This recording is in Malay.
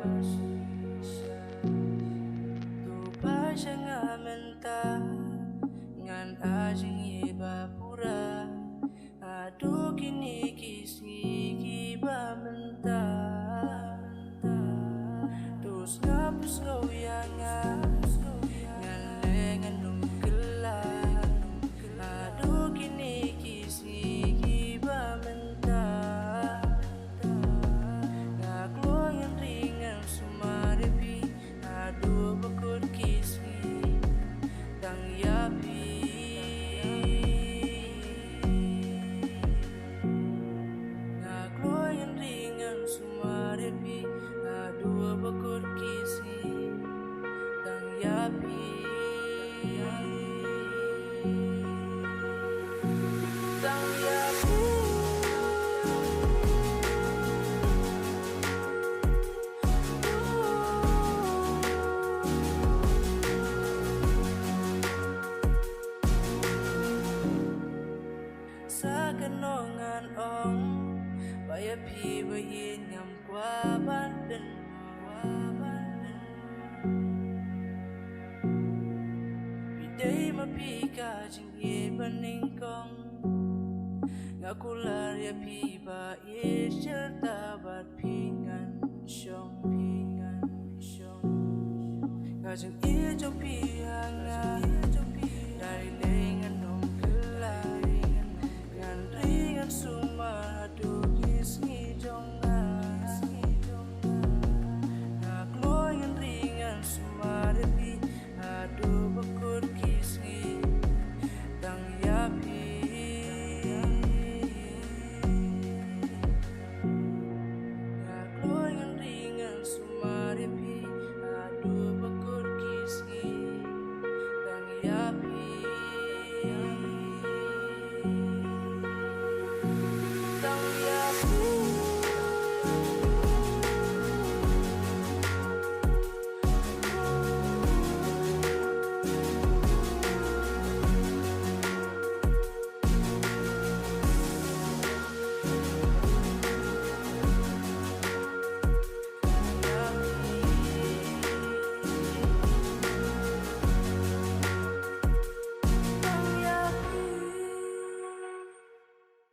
Tu ba siya nga menta ngan ajing iba pura adu kinikis-ngiki ba menta dus ngapus ngawiyanga ngan lengan numgelar adu kinikis-ngiki ba menta ngakluangan ringan sumarepi adu bakut kismi tang yapi ngakluangan ringan sumarepi adu bakut kismi tang yapi tang yapi sa kanongan ong bayapi bayin ngam kwaban ben bidai mapika jingye baningkong ngakular ya pi ba ye serta bat pingan syong ngajeng ye jong pi hanga